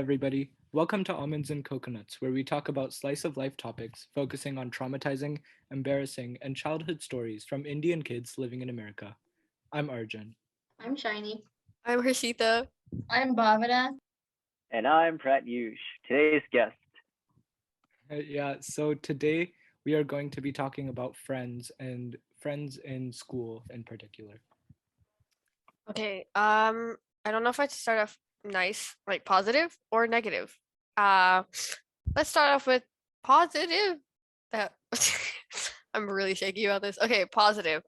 everybody. Welcome to Almonds and Coconuts, where we talk about slice of life topics focusing on traumatizing, embarrassing, and childhood stories from Indian kids living in America. I'm Arjun. I'm Shiny. I'm Harshita. I'm Bhavana. And I'm Pratyush, today's guest. So today we are going to be talking about friends and friends in school in particular. Okay, I don't know if I should start off nice, like positive or negative. Uh, let's start off with positive. That I'm really shaky about this. Okay, positive.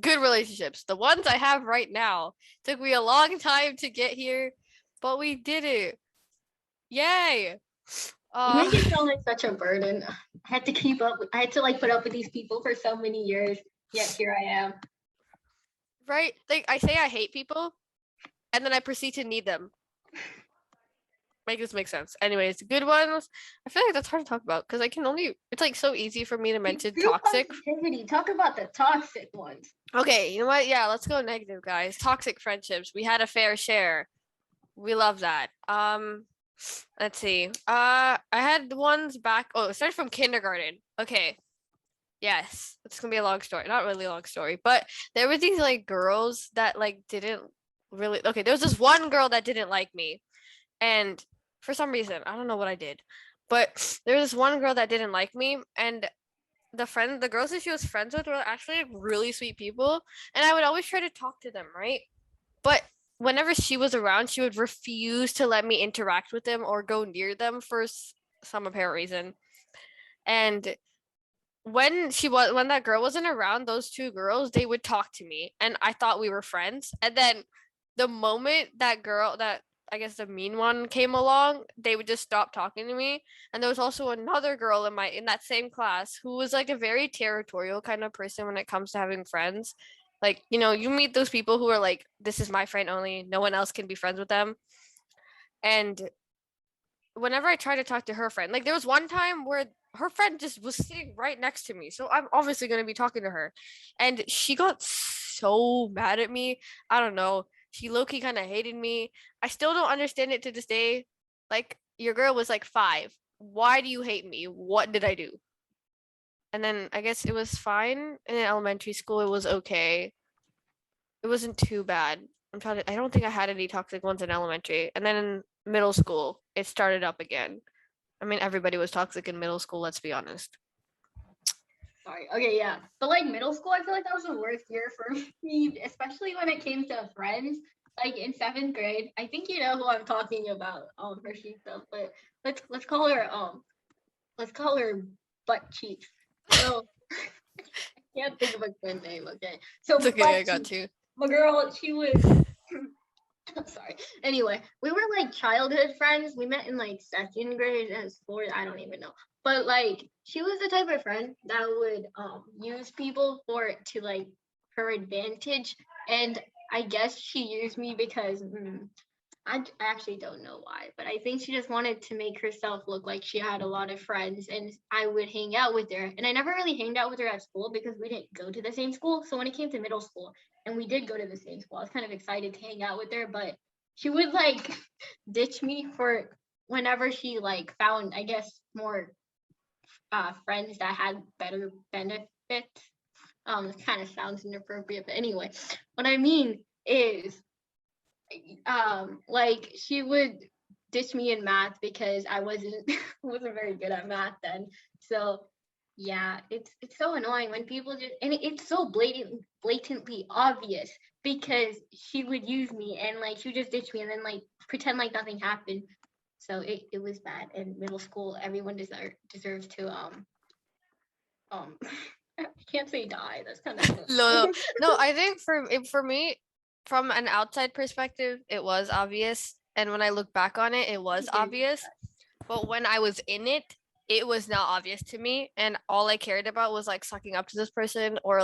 Good relationships. The ones I have right now. Took me a long time to get here, but we did it. Yay! You make it sound like such a burden. I had to keep up. I had to put up with these people for so many years. Yet here I am. Right? Like I say I hate people, and then I proceed to need them. Make this make sense. Anyways, good ones. I feel like that's hard to talk about because I can only. It's like so easy for me to mention toxic. Positivity. Talk about the toxic ones. Okay, you know what? Yeah, let's go negative, guys. Toxic friendships. We had a fair share. We love that. Let's see. I had the ones back. Oh, it started from kindergarten. Okay. Yes, it's gonna be a long story. Not really a long story, but there were these girls that didn't really. Okay, there was this one girl that didn't like me, and for some reason, I don't know what I did, but there was this one girl that didn't like me, and the girls that she was friends with were actually really sweet people, and I would always try to talk to them, right? But whenever she was around, she would refuse to let me interact with them or go near them for some apparent reason. And when that girl wasn't around, those two girls, they would talk to me, and I thought we were friends. And then the moment that girl, that I guess the mean one, came along, they would just stop talking to me. And there was also another girl in that same class who was like a very territorial kind of person when it comes to having friends. Like, you meet those people who are like, this is my friend only, no one else can be friends with them. And whenever I tried to talk to her friend, there was one time where her friend just was sitting right next to me, so I'm obviously going to be talking to her, and she got so mad at me. I don't know, she low-key kind of hated me. I still don't understand it to this day. Like, your girl was like 5. Why do you hate me? What did I do? And then I guess it was fine in elementary school. It was okay. It wasn't too bad. I don't think I had any toxic ones in elementary. And then in middle school, it started up again. I mean, everybody was toxic in middle school, let's be honest. Sorry. Okay, yeah. But middle school, I feel like that was the worst year for me, especially when it came to friends. In 7th grade, I think you know who I'm talking about, Harshita, but let's call her Butt Cheeks. So I can't think of a good name, okay? So it's okay, I got you. My girl, she was sorry. Anyway, we were childhood friends. We met in 2nd grade and 4th. I don't even know. But she was the type of friend that would use people to her advantage. And I guess she used me because I actually don't know why, but I think she just wanted to make herself look like she had a lot of friends, and I would hang out with her. And I never really hanged out with her at school because we didn't go to the same school. So when it came to middle school and we did go to the same school, I was kind of excited to hang out with her, but she would ditch me for whenever she found, I guess, more friends that had better benefits. It kind of sounds inappropriate, but anyway, what I mean is she would ditch me in math because I wasn't very good at math then. So yeah, it's so annoying when people just, and it's so blatantly obvious because she would use me and she would just ditch me and then pretend like nothing happened. So it was bad. In middle school, everyone deserves to I can't say die. That's kind of no. I think for me, from an outside perspective, it was obvious, and when I look back on it, it was obvious. But when I was in it, it was not obvious to me, and all I cared about was sucking up to this person or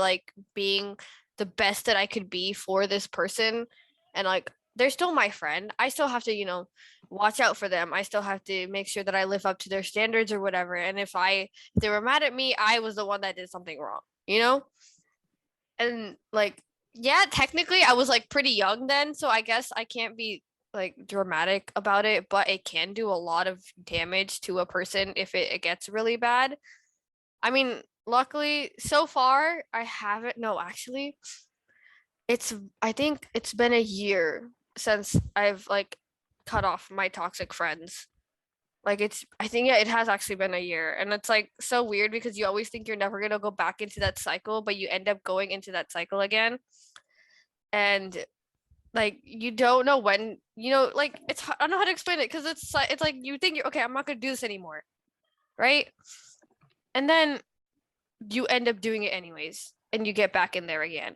being the best that I could be for this person. And they're still my friend. I still have to, watch out for them. I still have to make sure that I live up to their standards or whatever. And if they were mad at me, I was the one that did something wrong. And yeah, technically I was pretty young then, so I guess I can't be like dramatic about it, but it can do a lot of damage to a person if it gets really bad. I mean, luckily so far I haven't. No, actually, I think it's been a year since I've like cut off my toxic friends. Like I think yeah, it has actually been a year. And it's like so weird because you always think you're never gonna go back into that cycle, but you end up going into that cycle again. And like you don't know when, like I don't know how to explain it because it's like you think you're okay, I'm not gonna do this anymore. Right? And then you end up doing it anyways and you get back in there again.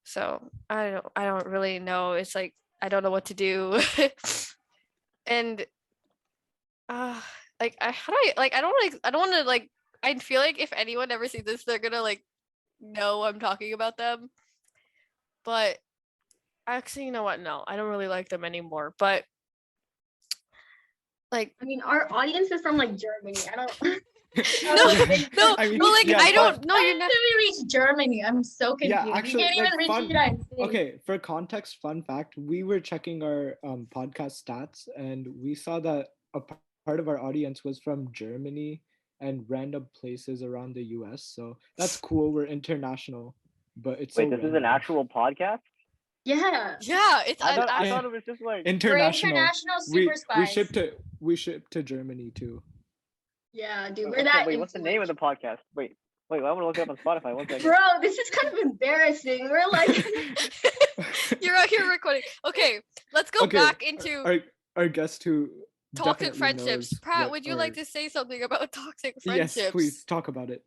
So I don't really know. It's like I don't know what to do. And uh like how do I like I don't want to like I feel like if anyone ever sees this they're gonna like know I'm talking about them. But actually, you know what? No, I don't really like them anymore. But like I mean, our audience is from like Germany. I don't. no, no, I mean, but like yeah, I but- don't know. How You're did not. we reach Germany? I'm so confused. Yeah, actually, we can't like, even reach fun- the United States. Okay, for context, fun fact, we were checking our podcast stats and we saw that part of our audience was from Germany and random places around the US. So that's cool. We're international, but it's Wait, so this is an random. actual podcast? Yeah. Yeah, it's I thought I, Yeah. it was just like We're international. international We super spies. we ship to Germany too. Yeah, dude. wait, We're that. what's the name of the podcast? Wait, I want to look it up on Spotify. One second. Bro, this is kind of embarrassing. We're like. you're out here recording. Okay, let's go Okay, back into our guest who toxic definitely friendships. knows Pratt, what would you like our- to say something about toxic friendships? Yes, please talk about it.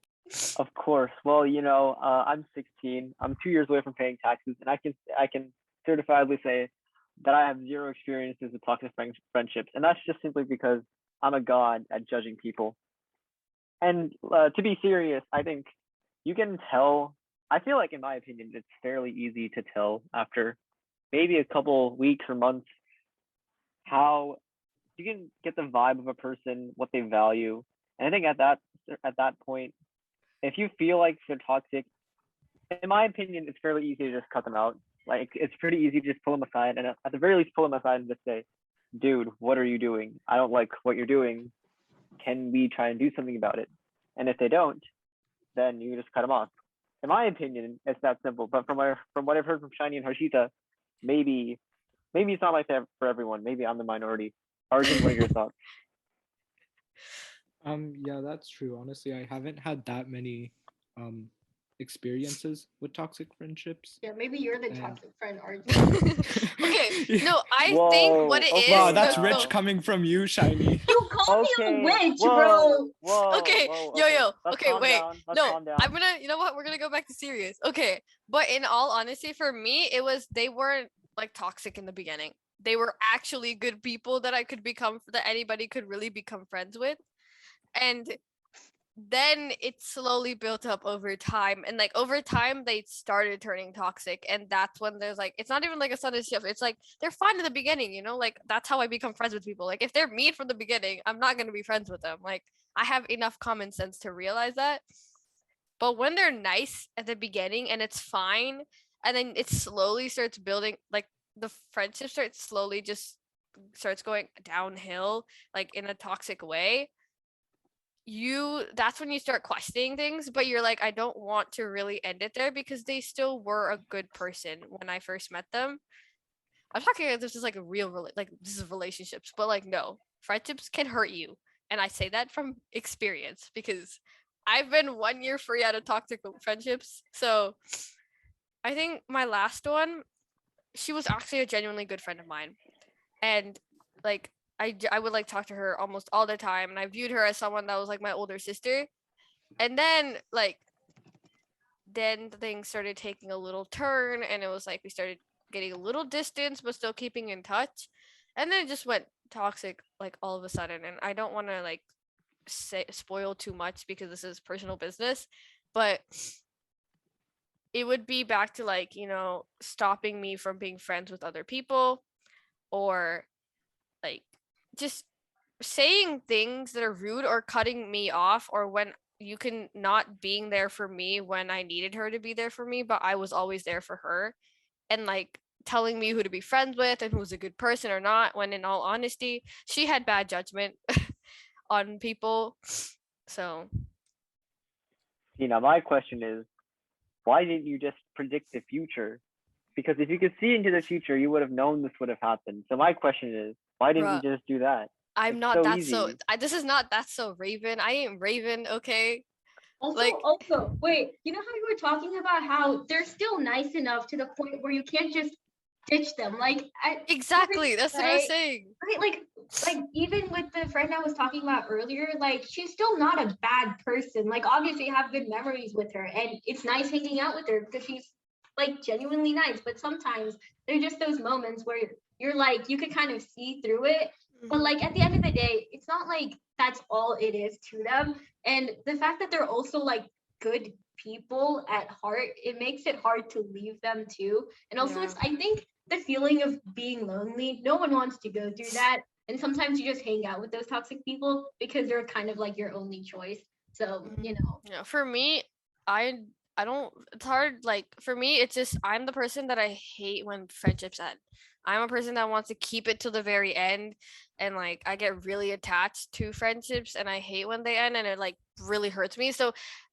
Of course. Well, I'm 16. I'm 2 years away from paying taxes, and I can certifiably say that I have zero experiences with toxic friendships, and that's just simply because I'm a god at judging people. And to be serious, I think you can tell. I feel like, in my opinion, it's fairly easy to tell after maybe a couple weeks or months how you can get the vibe of a person, what they value. And I think at that point, if you feel like they're toxic, in my opinion, it's fairly easy to just cut them out. Like it's pretty easy to just pull them aside, and at the very least, pull them aside and just say, "Dude, what are you doing? I don't like what you're doing. Can we try and do something about it?" And if they don't, then you just cut them off. In my opinion, it's that simple. But from what I've heard from Shiny and Harshita, maybe it's not like that for everyone. Maybe I'm the minority. Arjun, what are your thoughts? Yeah, that's true. Honestly, I haven't had that many experiences with toxic friendships. Yeah, maybe you're the Yeah. toxic friend, aren't you? Okay, no, I Whoa, think what it okay, is. Wow, that's no, rich no. coming from you, Shiny. You call me a witch, bro. Whoa, Okay, whoa, yo, Let's okay, calm wait. down. Let's No, calm down. I'm gonna. You know what? We're gonna go back to serious. Okay, but in all honesty, for me, they weren't like toxic in the beginning. They were actually good people that that anybody could really become friends with, and then it slowly built up over time, and like over time they started turning toxic, and that's when there's like it's not even like a sudden shift. It's like they're fine in the beginning, like that's how I become friends with people. Like if they're mean from the beginning, I'm not gonna be friends with them. Like I have enough common sense to realize that. But when they're nice at the beginning and it's fine, and then it slowly starts building, like the friendship starts going downhill, like in a toxic way, that's when you start questioning things, but you're like, I don't want to really end it there because they still were a good person when I first met them. I'm talking like this is like a like this is relationships, but like no, friendships can hurt you. And I say that from experience because I've been 1 year free out of toxic friendships. So I think my last one, she was actually a genuinely good friend of mine. And like I would like talk to her almost all the time, and I viewed her as someone that was like my older sister. And then things started taking a little turn, and it was like we started getting a little distance but still keeping in touch, and then it just went toxic like all of a sudden. And I don't want to like spoil too much because this is personal business, but it would be back to like stopping me from being friends with other people, or like just saying things that are rude or cutting me off, or when you can not being there for me when I needed her to be there for me, but I was always there for her. And like telling me who to be friends with and who's a good person or not, when in all honesty, she had bad judgment on people. So Now my question is, why didn't you just predict the future? Because if you could see into the future, you would have known this would have happened. So my question is, why didn't bruh, you just do that? I'm It's not so that easy. so this is not that so Raven. I ain't Raven, okay? Also, Like- wait, you know how you were talking about how they're still nice enough to the point where you can't just ditch them? Like, Exactly. That's what I was right? saying. Right, like even with the friend I was talking about earlier, like she's still not a bad person. Like obviously you have good memories with her and it's nice hanging out with her because she's like genuinely nice. But sometimes there's just those moments where you're like, you could kind of see through it. But like at the end of the day, it's not like that's all it is to them. And the fact that they're also like good people at heart, it makes it hard to leave them too. And also it's, I think, the feeling of being lonely, no one wants to go through that. And sometimes you just hang out with those toxic people because they're kind of like your only choice. So, you know. Yeah, for me, I don't, it's hard. Like for me, it's just I'm the person that I hate when friendships end. I'm a person that wants to keep it to the very end, and like I get really attached to friendships and I hate when they end, and it like really hurts me. So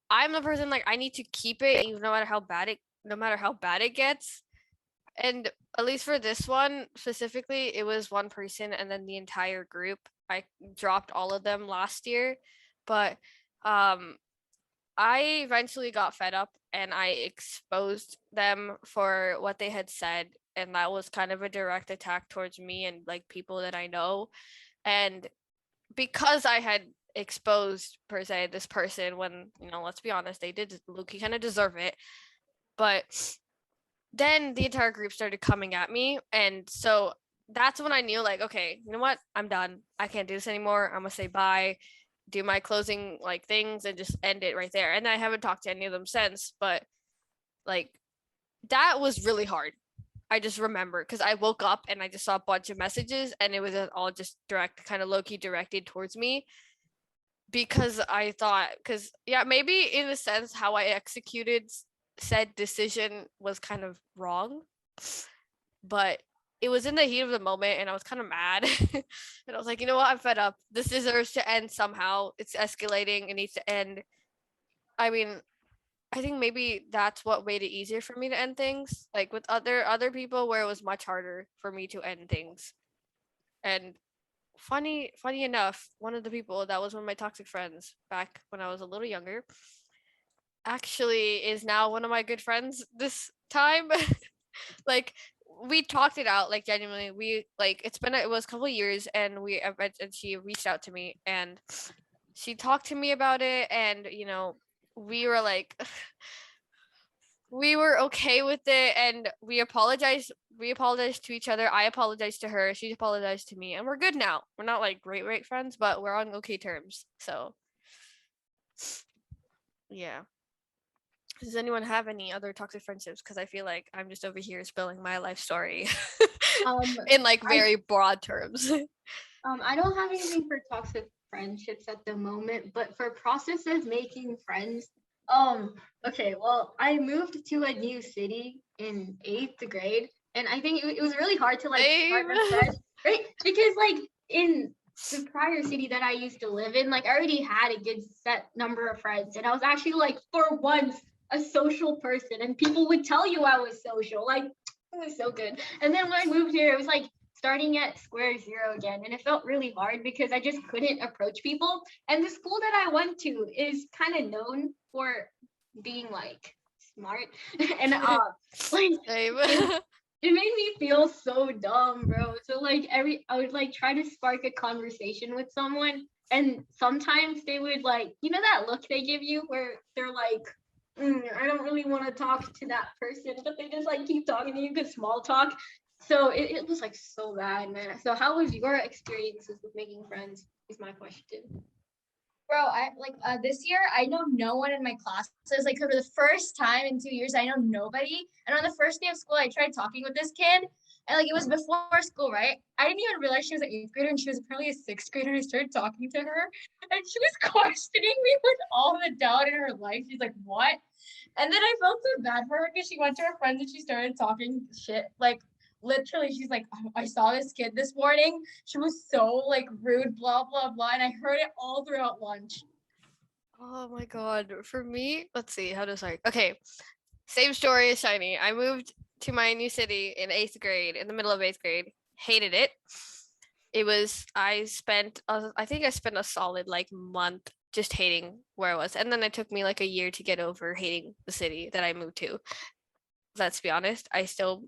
I'm the person like I need to keep it even no matter how bad it gets. And at least for this one specifically, it was one person and then the entire group. I dropped all of them last year, but um I eventually got fed up and I exposed them for what they had said, and that was kind of a direct attack towards me and like people that I know. And because I had exposed per se this person, when let's be honest, they did Luki kind of deserve it, but then the entire group started coming at me, and so that's when I knew, like, okay, you know what, I'm done, I can't do this anymore, I'm gonna say bye, do my closing like things and just end it right there. And I haven't talked to any of them since, but like that was really hard. I just remember because I woke up and I just saw a bunch of messages and it was all just direct, kind of low-key directed towards me, because I thought, because yeah, maybe in a sense how I executed said decision was kind of wrong, but it was in the heat of the moment and I was kind of mad. And I was like, you know what, I'm fed up, this deserves to end somehow, it's escalating, it needs to end. I mean, I think maybe that's what made it easier for me to end things, like with other people where it was much harder for me to end things. And funny enough, one of the people that was one of my toxic friends back when I was a little younger actually is now one of my good friends this time. Like we talked it out, like genuinely, we like it was a couple of years, and and she reached out to me and she talked to me about it, and we were like we were okay with it, and we apologized to each other, I apologized to her, she apologized to me, and we're good now. We're not like great friends, but we're on okay terms. So yeah. Does anyone have any other toxic friendships? Because I feel like I'm just over here spilling my life story in like very broad terms. I don't have anything for toxic friendships at the moment, but for processes making friends, okay, well, I moved to a new city in 8th grade, and I think it was really hard to like start a friend, right? Because like in the prior city that I used to live in, like I already had a good set number of friends, and I was actually like for once a social person, and people would tell you I was social, like it was so good. And then when I moved here, it was like starting at square zero again, and it felt really hard because I just couldn't approach people. And the school that I went to is kind of known for being like smart and like it made me feel so dumb, bro. So like I would like try to spark a conversation with someone, and sometimes they would like, that look they give you where they're like, I don't really want to talk to that person, but they just like keep talking to you because small talk. So it was like so bad, man. So how was your experiences with making friends is my question. Bro, I like this year I know no one in my class. So it's like for the first time in 2 years, I know nobody. And on the first day of school, I tried talking with this kid. And like it was before school, right? I didn't even realize she was an 8th grader and she was apparently a 6th grader. And I started talking to her and she was questioning me with all the doubt in her life. She's like, what? And then I felt so bad for her because she went to her friends and she started talking shit. Like literally, she's like, I saw this kid this morning. She was so like rude, blah blah blah, and I heard it all throughout lunch. Oh my god. For me, let's see, how to start. Okay. Same story as Shiny. I moved to my new city in 8th grade, in the middle of 8th grade. Hated it. I spent a solid like month just hating where I was. And then it took me like a year to get over hating the city that I moved to. Let's be honest. I still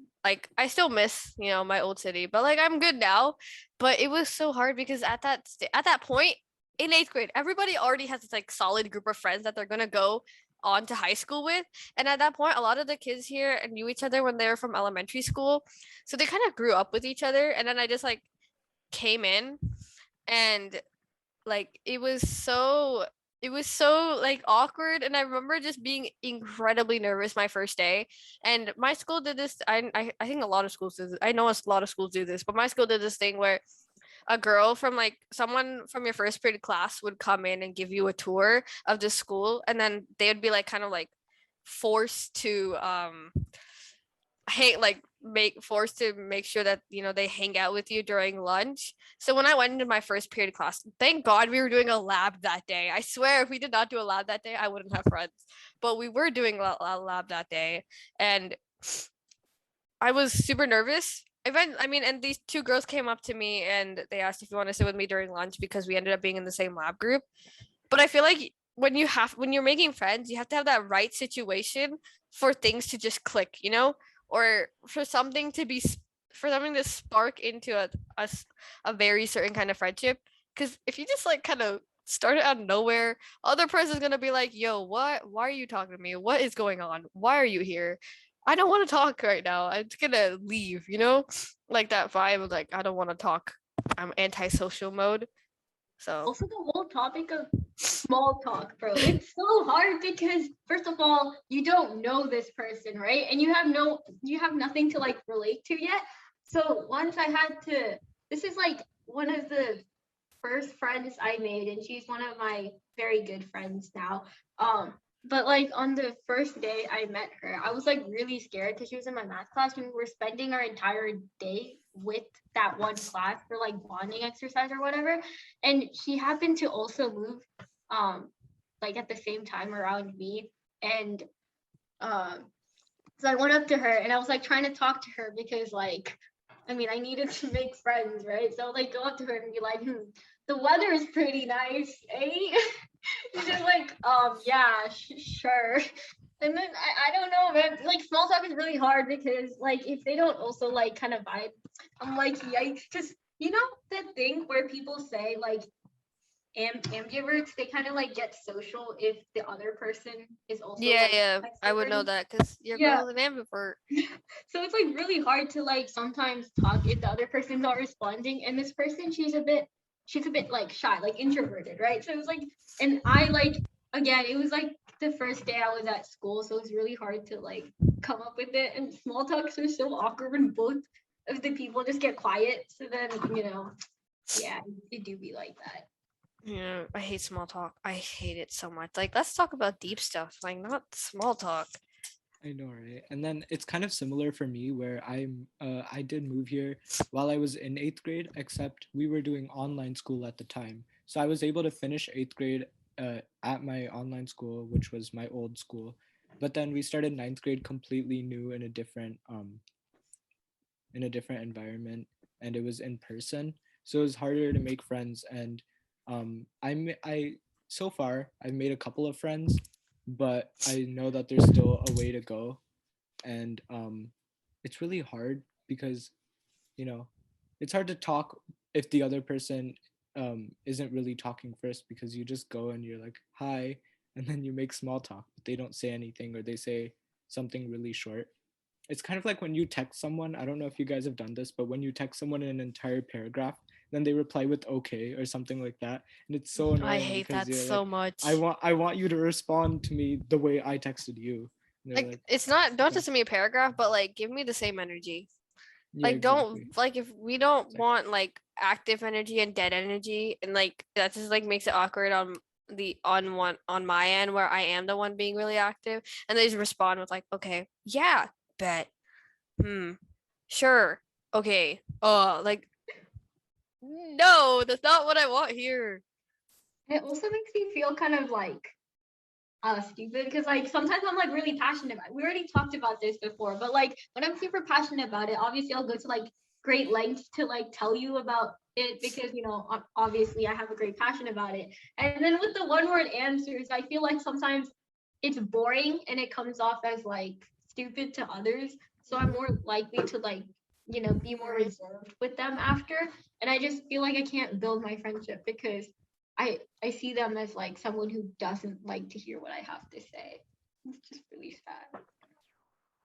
miss, my old city, but like I'm good now. But it was so hard because at that point in 8th grade, everybody already has this like solid group of friends that they're going to go on to high school with. And at that point, a lot of the kids here knew each other when they were from elementary school. So they kind of grew up with each other. And then I just like came in, and like it was so like awkward. And I remember just being incredibly nervous my first day. And my school did this. I think a lot of schools do this. I know a lot of schools do this, but my school did this thing where a girl from like someone from your first period class would come in and give you a tour of the school, and then they would be like kind of like forced to make sure that they hang out with you during lunch. So when I went into my first period class, thank God we were doing a lab that day. I swear if we did not do a lab that day, I wouldn't have friends. But we were doing a lab that day, and I was super nervous. And these two girls came up to me and they asked if you want to sit with me during lunch because we ended up being in the same lab group. But I feel like when you're making friends, you have to have that right situation for things to just click, or for something to spark into a very certain kind of friendship. Because if you just like kind of start it out of nowhere, other person's gonna be like, yo, what? Why are you talking to me? What is going on? Why are you here? I don't want to talk right now. I'm just gonna leave, like that vibe of like, I don't want to talk. I'm antisocial mode. So Also, the whole topic of small talk, bro. It's so hard because first of all, you don't know this person, right? And you have nothing to like relate to yet. So once I had to, this is like one of the first friends I made, and she's one of my very good friends now. But like on the first day I met her, I was like really scared because she was in my math class and we were spending our entire day with that one class for like bonding exercise or whatever. And she happened to also move like at the same time around me. And so I went up to her and I was like trying to talk to her because like I needed to make friends, right? So like go up to her and be like, the weather is pretty nice, eh? She's like, yeah, sure. And then I don't know, man. Like small talk is really hard because like if they don't also like kind of vibe, I'm like yikes. Because that thing where people say like ambiverts, they kind of like get social if the other person is also yeah, I would know that because your girl's an ambivert. So it's like really hard to like sometimes talk if the other person's not responding, and this person she's a bit like shy, like introverted, right? So it was like, and I like again, it was like the first day I was at school, so it was really hard to like come up with it, and small talks are so awkward when both of the people just get quiet. So then yeah, it do be like that. Yeah, I hate small talk. I hate it so much. Like, let's talk about deep stuff, like not small talk. I know, right? And then it's kind of similar for me where I did move here while I was in 8th grade, except we were doing online school at the time. So I was able to finish 8th grade at my online school, which was my old school. But then we started 9th grade completely new in a different environment, and it was in person. So it was harder to make friends. And I so far I've made a couple of friends, but I know that there's still a way to go. And it's really hard because it's hard to talk if the other person isn't really talking first, because you just go and you're like hi, and then you make small talk but they don't say anything, or they say something really short. It's kind of like when you text someone. I don't know if you guys have done this, but when you text someone in an entire paragraph, then they reply with okay or something like that, and it's so annoying. I hate that so much. I want you to respond to me the way I texted you. Like it's not, don't just send me a paragraph, but like give me the same energy. Yeah, like don't exactly. like if we don't want like active energy and dead energy, and like that just like makes it awkward on my end where I am the one being really active, and they just respond with like okay, yeah, bet, sure, okay, like, no, that's not what I want here. It also makes me feel kind of like stupid because like sometimes I'm like really passionate about it. We already talked about this before, but like when I'm super passionate about it, obviously I'll go to like great lengths to like tell you about it because obviously I have a great passion about it. And then with the one word answers, I feel like sometimes it's boring and it comes off as like stupid to others. So I'm more likely to like be more reserved with them after. And I just feel like I can't build my friendship because I see them as like someone who doesn't like to hear what I have to say. It's just really sad.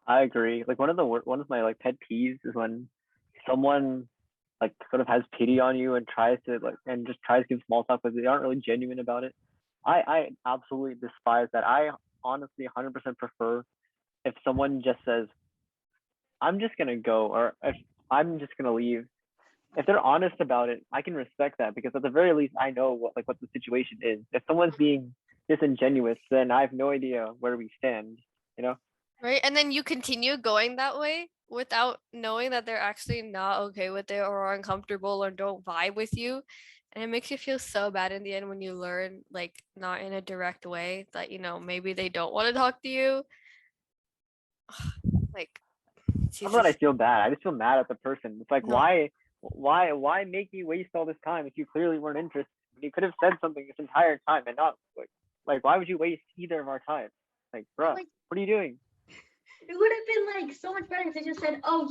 I agree. Like one of my like pet peeves is when someone like sort of has pity on you and tries to like and just tries to give small talk, but they aren't really genuine about it. I absolutely despise that. I honestly 100% prefer if someone just says, "I'm just gonna go," or if I'm just gonna leave. If they're honest about it, I can respect that because at the very least I know what the situation is. If someone's being disingenuous, then I have no idea where we stand. You know? Right? And then you continue going that way without knowing that they're actually not okay with it or are uncomfortable or don't vibe with you. And it makes you feel so bad in the end when you learn, like, not in a direct way that, maybe they don't want to talk to you. Like, Not that I Jesus. feel bad. I just feel mad at the person. It's like, No. why make me waste all this time if you clearly weren't interested? You could have said something this entire time and not like why would you waste either of our time? Like, bruh, Like what are you doing? it would have been like so much better if they just said, "Oh,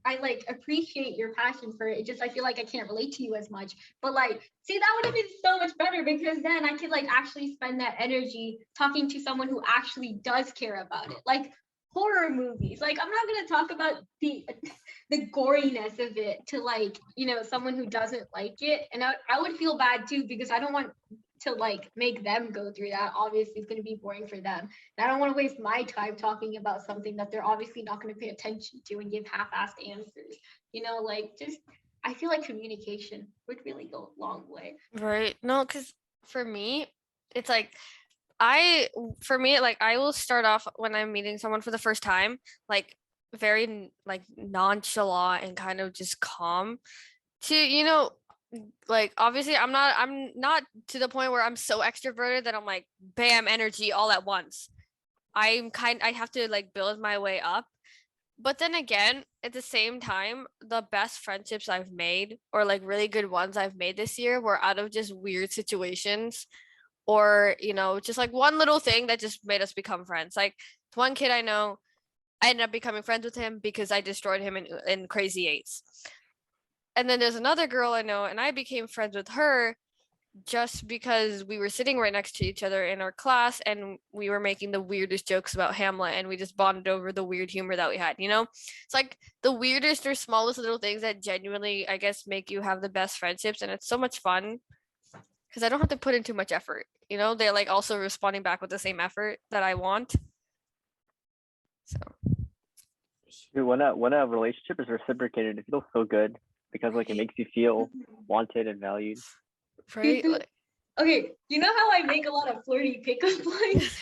I like appreciate your passion for it. It just I feel like I can't relate to you as much." But like, see, that would have been so much better because then I could like actually spend that energy talking to someone who actually does care about it. Like horror movies. Like I'm not gonna talk about the goriness of it to like someone who doesn't like it, and I would feel bad too because I don't want to like make them go through that. Obviously, it's going to be boring for them. And I don't want to waste my time talking about something that they're obviously not going to pay attention to and give half-assed answers. Like just I feel like communication would really go a long way. Right. No, because for me, it's like I will start off when I'm meeting someone for the first time, like very like nonchalant and kind of just calm to, like obviously I'm not to the point where I'm so extroverted that I'm like bam energy all at once. I have to like build my way up. But then again, at the same time, the best friendships I've made or like really good ones I've made this year were out of just weird situations or, just like one little thing that just made us become friends. Like one kid I know, I ended up becoming friends with him because I destroyed him in Crazy Eights. And then there's another girl I know, and I became friends with her just because we were sitting right next to each other in our class and we were making the weirdest jokes about Hamlet and we just bonded over the weird humor that we had, It's like the weirdest or smallest little things that genuinely, I guess, make you have the best friendships. And it's so much fun because I don't have to put in too much effort. They're like also responding back with the same effort that I want. So Dude, when a relationship is reciprocated, it feels so good because like it makes you feel wanted and valued. right? Like, Okay, you know how I make a lot of flirty pickup lines?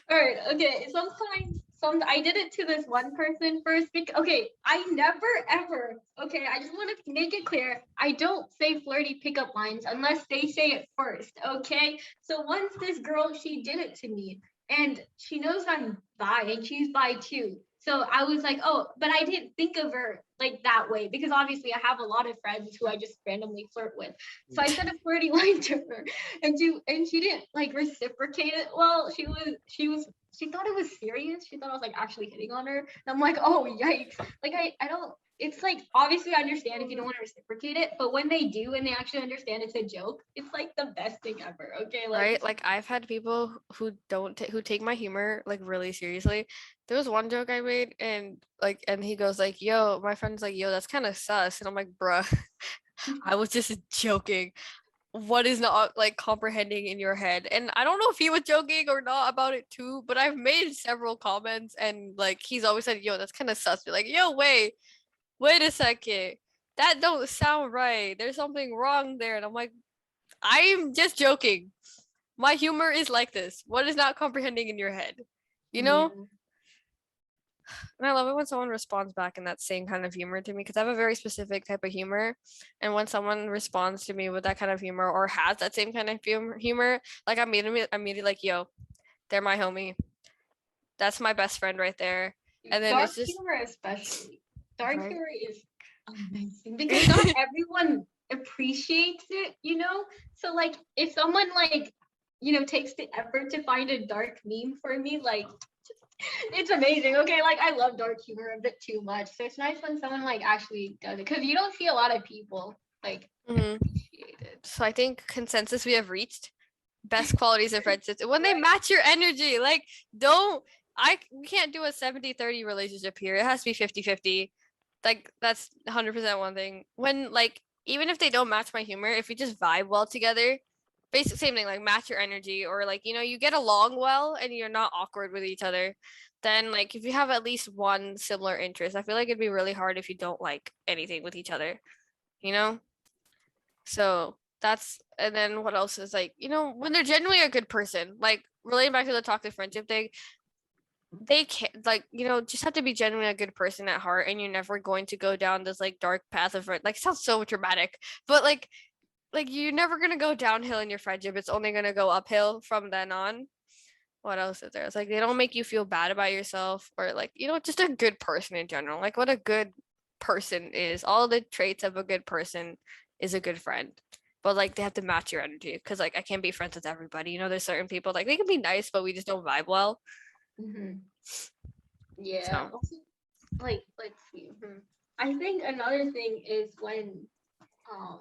All right, okay. Sometimes I did it to this one person first. Okay, I never ever. Okay, I just want to make it clear. I don't say flirty pickup lines unless they say it first. Okay, so once this girl, she did it to me, and she knows I'm bi, and she's bi too. So I was like, oh, but I didn't think of her like that way because obviously I have a lot of friends who I just randomly flirt with. So I said a flirty line to her, and she didn't like reciprocate it well. She thought it was serious. She thought I was like actually hitting on her. And I'm like, oh yikes. Like I don't it's like obviously I understand if you don't want to reciprocate it, but when they do and they actually understand it's a joke, it's like the best thing ever. Okay. Like right? Like I've had people who don't who take my humor like really seriously. There was one joke I made and he goes like, "Yo," my friend's like, "Yo, that's kind of sus," and I'm like, "Bruh, I was just joking. What is not like comprehending in your head?" And I don't know if he was joking or not about it too, but I've made several comments and like he's always said, "Yo, that's kind of sus." Be like, "Yo, wait a second. That don't sound right. There's something wrong there." And I'm like, I'm just joking. My humor is like this. What is not comprehending in your head? You yeah. know? And I love it when someone responds back in that same kind of humor to me because I have a very specific type of humor. And when someone responds to me with that kind of humor or has that same kind of humor, like I'm immediately like, yo, they're my homie. That's my best friend right there. And then dark it's just humor, especially dark Right. humor, is amazing because not everyone appreciates it, you know. So like, if someone like, you know, takes the effort to find a dark meme for me, like, it's amazing. Okay, like I love dark humor a bit too much, so it's nice when someone like actually does it because you don't see a lot of people like Mhm. appreciate it. So I think consensus we have reached best qualities of friendships when they match your energy. Like we can't do a 70-30 relationship here. It has to be 50-50. Like that's 100% one thing. When like even if they don't match my humor, if we just vibe well together, basic same thing, like match your energy or like, you know, you get along well and you're not awkward with each other, then like if you have at least one similar interest, I feel like it'd be really hard if you don't like anything with each other, you know? So that's and then what else is like, you know, when they're genuinely a good person, like relating back to the toxic friendship thing, they can't like, you know, just have to be genuinely a good person at heart and you're never going to go down this like dark path of like it sounds so dramatic, but like you're never gonna go downhill in your friendship. It's only gonna go uphill from then on. What else is there? It's like they don't make you feel bad about yourself or like, you know, just a good person in general. Like what a good person is. All the traits of a good person is a good friend. But like they have to match your energy because like I can't be friends with everybody. You know, there's certain people like they can be nice, but we just don't vibe well. Yeah. So Also, like, let's see. I think another thing is um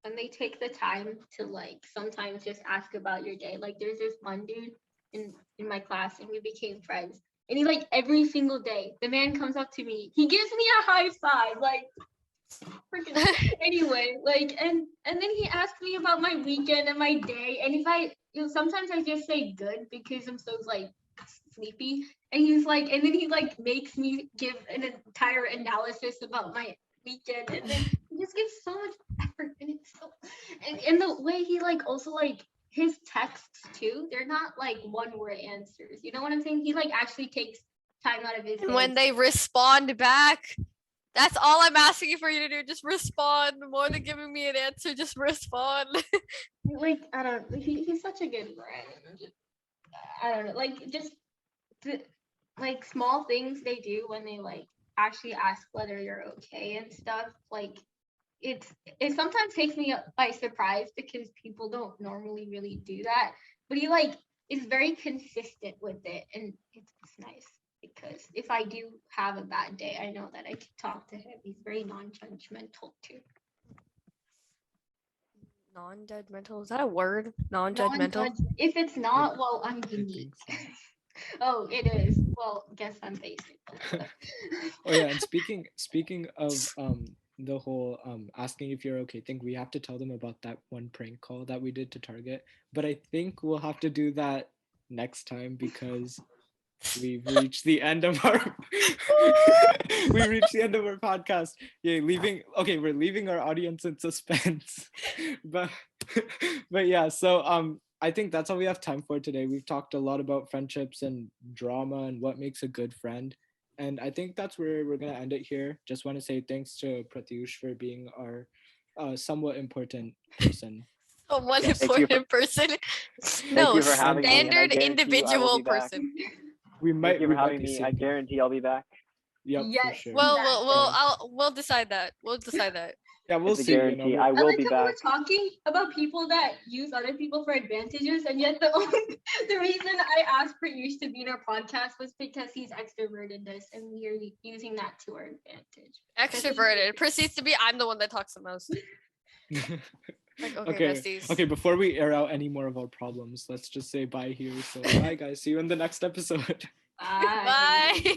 when they take the time to like sometimes just ask about your day. Like there's this one dude in my class and we became friends. And he like every single day, the man comes up to me, he gives me a high five, like freaking anyway, like and then he asked me about my weekend and my day. And if I you know, sometimes I just say good because I'm so like sleepy. And he's like, and then he like makes me give an entire analysis about my weekend. And then he just gives so much effort and it's so and the way he like also like his texts too, they're not like one word answers. You know what I'm saying? He like actually takes time out of his and day when to they respond back, that's all I'm asking for you to do. Just respond. More than giving me an answer, just respond. like I don't he's such a good friend. I don't know, like just the, like small things they do when they like actually ask whether you're okay and stuff. Like it sometimes takes me by surprise because people don't normally really do that. But he like is very consistent with it, and it's nice because if I do have a bad day, I know that I can talk to him. He's very non-judgmental too. Non-judgmental, is that a word? Non-judgmental. Non-judge. If it's not, well, I'm I unique. think so. Oh, it is. Well, guess I'm basic. Oh yeah, and speaking of the whole asking if you're okay thing, we have to tell them about that one prank call that we did to Target. But I think we'll have to do that next time because we've reached the end of our we reached the end of our podcast. Yeah, we're leaving our audience in suspense. but but yeah, so I think that's all we have time for today. We've talked a lot about friendships and drama and what makes a good friend. And I think that's where we're gonna end it here. Just want to say thanks to Pratyush for being our somewhat important person. One Yes. Thank you for- important person. Thank No, you for having me, and I standard guarantee you I will individual be back. person. We might Thank you we for might having be me. seeing I you. guarantee I'll be back. Yep, for Yes. sure. Well, we'll decide that. We'll decide that. Yeah, we'll It's a see. You know, guarantee. we're- I I will like be how back. we're talking about people that use other people for advantages, and yet the reason I asked Prayush to be in our podcast was because he's extroverted this, and we are using that to our advantage. Extroverted proceeds to be I'm the one that talks the most. Like okay, besties. Okay, before we air out any more of our problems, let's just say bye here. So bye guys. See you in the next episode. Bye. Bye.